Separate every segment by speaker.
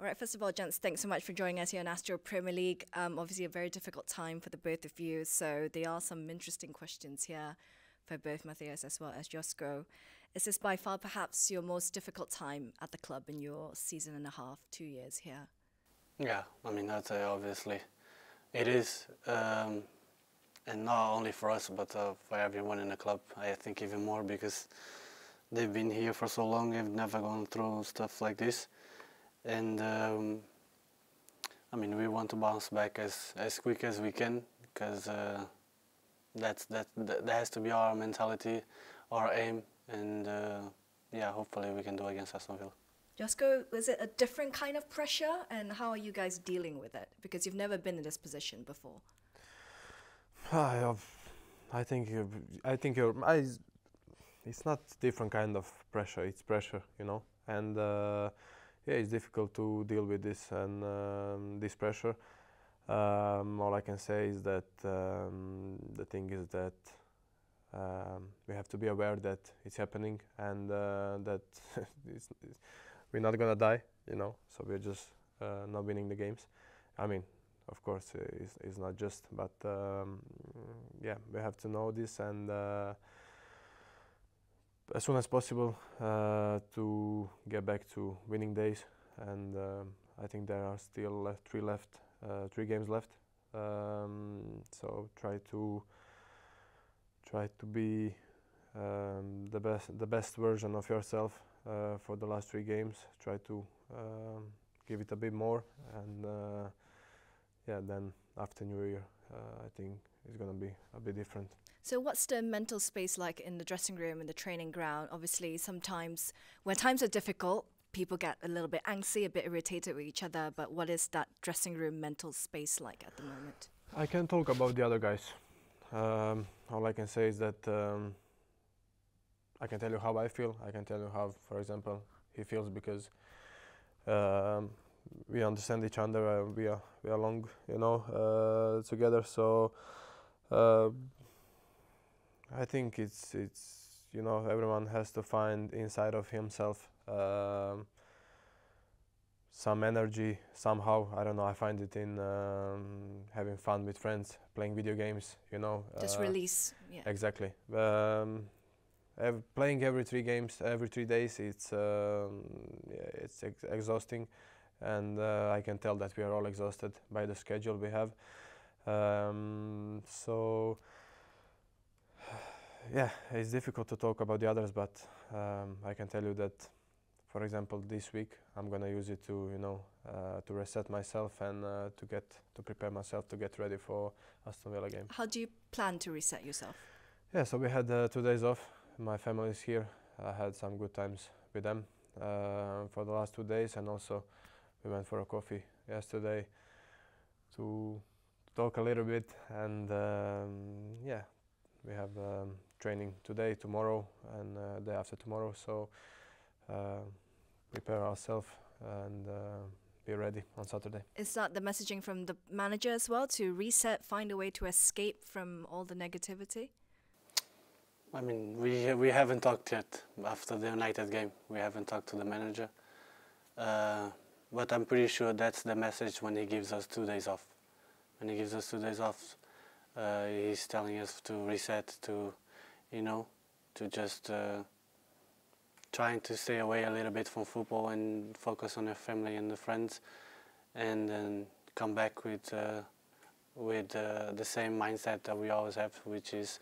Speaker 1: All right, first of all, gents, thanks so much for joining us here on Astro Premier League. Obviously, a very difficult time for the both of you, so there are some interesting questions here for both Matthias as well as Josko. Is this by far perhaps your most difficult time at the club in your season and a half, 2 years here?
Speaker 2: Yeah, I mean, I'd say obviously it is, and not only for us, but for everyone in the club. I think even more because they've been here for so long, they've never gone through stuff like this. And I mean, we want to bounce back as quick as we can, because that has to be our mentality, our aim, and yeah, hopefully we can do against Aston Villa.
Speaker 1: Josko, is it a different kind of pressure, and how are you guys dealing with it? Because you've never been in this position before.
Speaker 3: I think it's not different kind of pressure. It's pressure, you know, and yeah, it's difficult to deal with this and this pressure. All I can say is that the thing is that we have to be aware that it's happening and that we're not gonna die, you know. So we're just not winning the games. I mean, of course, it's not just, but yeah, we have to know this and as soon as possible to get back to winning days. And I think there are still three games left. So try to be the best version of yourself for the last 3 games. Try to give it a bit more, and yeah, then after New Year, I think it's gonna be a bit different.
Speaker 1: So what's the mental space like in the dressing room, in the training ground? Obviously, sometimes when times are difficult, people get a little bit angsty, a bit irritated with each other, but what is that dressing room mental space like at the moment?
Speaker 3: I can't talk about the other guys. All I can say is that I can tell you how I feel. I can tell you how, for example, he feels, because we understand each other. We are long, you know, together. So I think it's you know, everyone has to find inside of himself some energy somehow. I don't know. I find it in having fun with friends, playing video games. You know,
Speaker 1: just release. Yeah.
Speaker 3: Exactly. Playing every 3 games, every 3 days, it's exhausting, and I can tell that we are all exhausted by the schedule we have. So yeah, it's difficult to talk about the others, but I can tell you that, for example, this week I'm gonna use it to, you know, to reset myself and to prepare myself to get ready for Aston Villa game.
Speaker 1: How do you plan to reset yourself?
Speaker 3: Yeah, so we had 2 days off. My family is here. I had some good times with them for the last 2 days, and also we went for a coffee yesterday to talk a little bit. And yeah, we have training today, tomorrow, and day after tomorrow. So prepare ourselves and be ready on Saturday.
Speaker 1: Is that the messaging from the manager as well, to reset, find a way to escape from all the negativity?
Speaker 2: I mean, we haven't talked yet after the United game. We haven't talked to the manager, but I'm pretty sure that's the message when he gives us 2 days off. When he gives us 2 days off, he's telling us to reset, to, you know, to just trying to stay away a little bit from football and focus on the family and the friends, and then come back with the same mindset that we always have, which is,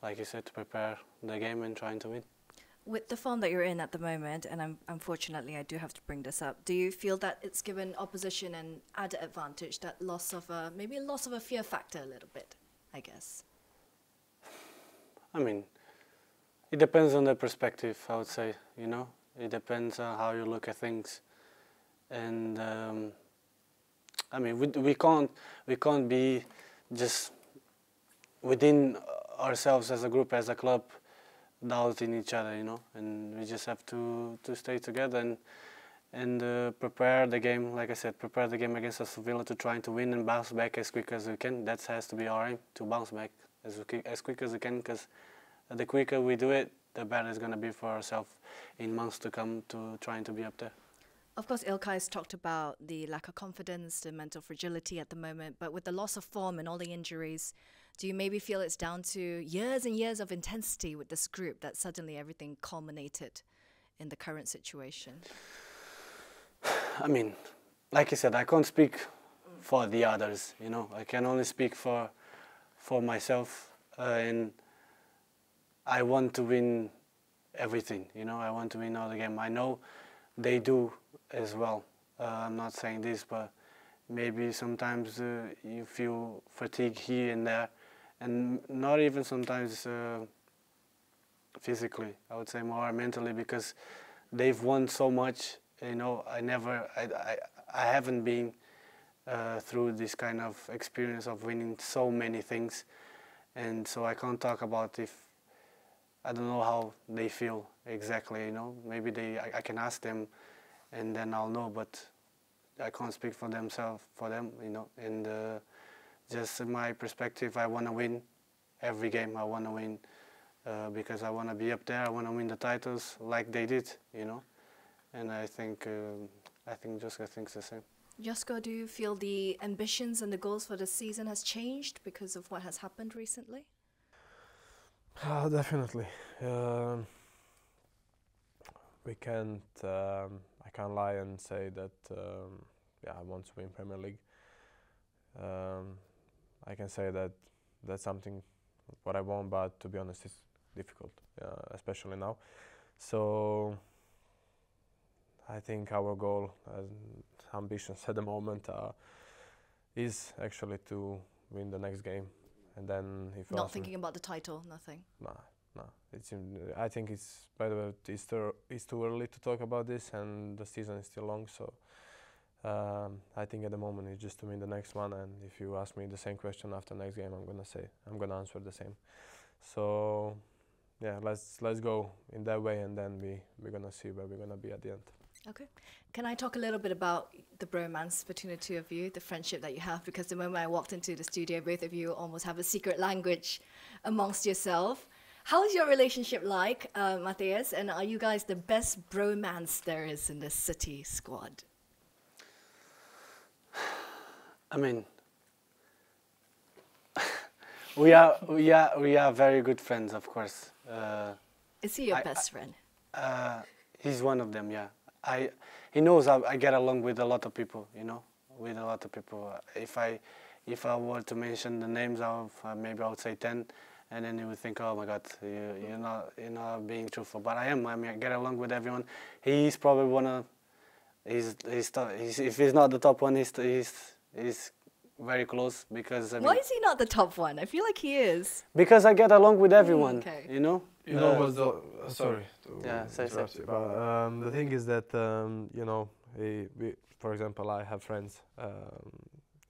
Speaker 2: like you said, to prepare the game and trying to win.
Speaker 1: With the form that you're in at the moment, and unfortunately I do have to bring this up, do you feel that it's given opposition an added advantage, that loss of maybe a loss of a fear factor a little bit, I guess?
Speaker 2: I mean, it depends on the perspective, I would say, you know. It depends on how you look at things. And I mean, we can't be just within ourselves as a group, as a club, doubting each other, you know. And we just have to stay together and prepare the game, like I said, prepare the game against Aston Villa, to try to win and bounce back as quick as we can. That has to be our aim, to bounce back as quick as we can, because the quicker we do it, the better it's going to be for ourselves in months to come, to trying to be up there.
Speaker 1: Of course, Ilkay has talked about the lack of confidence, the mental fragility at the moment, but with the loss of form and all the injuries, do you maybe feel it's down to years and years of intensity with this group that suddenly everything culminated in the current situation?
Speaker 2: I mean, like I said, I can't speak for the others, you know. I can only speak for myself, and I want to win everything, you know. I want to win all the game. I know they do as well. I'm not saying this, but maybe sometimes you feel fatigue here and there, and not even sometimes physically. I would say more mentally, because they've won so much. You know, I haven't been through this kind of experience of winning so many things, and so I can't talk about if I don't know how they feel exactly. You know, maybe I can ask them, and then I'll know. But I can't speak for themselves, for them. You know, and just in my perspective, I want to win every game. I want to win because I want to be up there. I want to win the titles like they did. You know. And I think Josko thinks the same.
Speaker 1: Josko, do you feel the ambitions and the goals for the season has changed because of what has happened recently?
Speaker 3: Definitely. We can't. I can't lie and say that. I want to win Premier League. I can say that that's something what I want, but to be honest, it's difficult, especially now. So I think our goal and ambitions at the moment is actually to win the next game, and then if
Speaker 1: not thinking about the title, nothing.
Speaker 3: No. I think it's, by the way, it's too early to talk about this, and the season is still long. So I think at the moment it's just to win the next one. And if you ask me the same question after next game, I'm gonna answer the same. So yeah, let's go in that way, and then we're gonna see where we're gonna be at the end.
Speaker 1: Okay. Can I talk a little bit about the bromance between the two of you, the friendship that you have? Because the moment I walked into the studio, both of you almost have a secret language amongst yourself. How is your relationship like, Matthias? And are you guys the best bromance there is in the City squad?
Speaker 2: I mean, we are very good friends, of course.
Speaker 1: Is he your best friend?
Speaker 2: He's one of them, yeah. He knows I get along with a lot of people, you know, with a lot of people. If I were to mention the names of, maybe I would say 10, and then you would think, oh my God, you're not being truthful. But I am. I mean, I get along with everyone. He's probably one of, if he's not the top one, he's very close, because I mean,
Speaker 1: why is he not the top one? I feel like he is.
Speaker 2: Because I get along with everyone,
Speaker 1: okay.
Speaker 2: you know.
Speaker 3: You know what's the sorry to
Speaker 2: say
Speaker 3: interrupt you, but the thing is that you know, for example, I have friends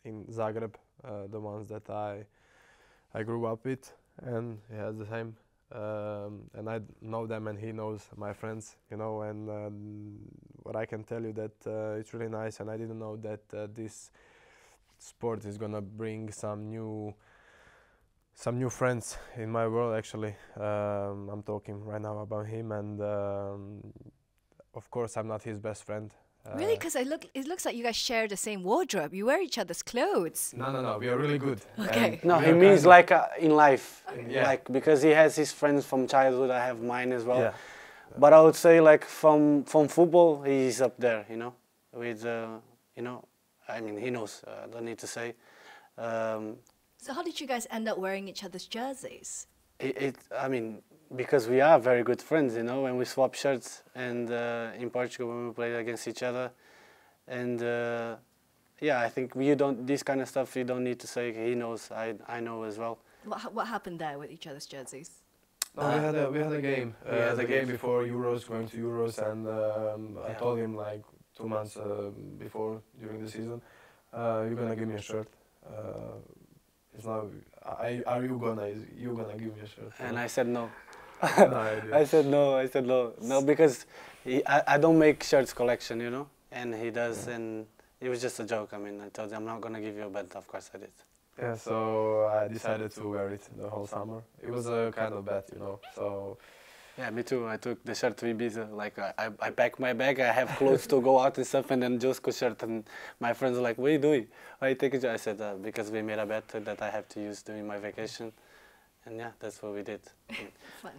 Speaker 3: in Zagreb, the ones that I grew up with, and he has the same, and I know them, and he knows my friends, you know. And what I can tell you that it's really nice, and I didn't know that this sport is gonna bring some new friends in my world. Actually, I'm talking right now about him, and of course I'm not his best friend.
Speaker 1: Really? Because it looks like you guys share the same wardrobe. You wear each other's clothes.
Speaker 3: No, we are really good.
Speaker 1: Okay.
Speaker 2: No, he means like in life,
Speaker 3: Yeah.
Speaker 2: like, because he has his friends from childhood. I have mine as well.
Speaker 3: Yeah.
Speaker 2: But I would say, like, from football, he's up there, you know, with you know, I mean, he knows. Don't need to say.
Speaker 1: So how did you guys end up wearing each other's jerseys?
Speaker 2: I mean, because we are very good friends, you know, when we swap shirts, and in Portugal when we played against each other, and yeah, I think this kind of stuff you don't need to say. He knows, I know as well.
Speaker 1: What happened there with each other's jerseys?
Speaker 3: No, we had a game. The game before Euros, going to Euros, and I told him like 2 months before, during the season, you're gonna give me a shirt. It's not. Are you gonna give me a shirt?
Speaker 2: And I said no.
Speaker 3: No,
Speaker 2: I said no. No, because I don't make shirts collection, you know, and he does, and it was just a joke. I mean, I told him I'm not gonna give you a bet. Of course I did.
Speaker 3: Yeah, so I decided to wear it the whole summer. It was a kind of bet, you know. So
Speaker 2: Yeah, me too. I took the shirt to Ibiza. Like I pack my bag. I have clothes to go out and stuff, and then Josko shirt. And my friends are like, "What are you doing? Why you take it?" I said, "Because we made a bet that I have to use during my vacation." And yeah, that's what we did.
Speaker 1: Fun.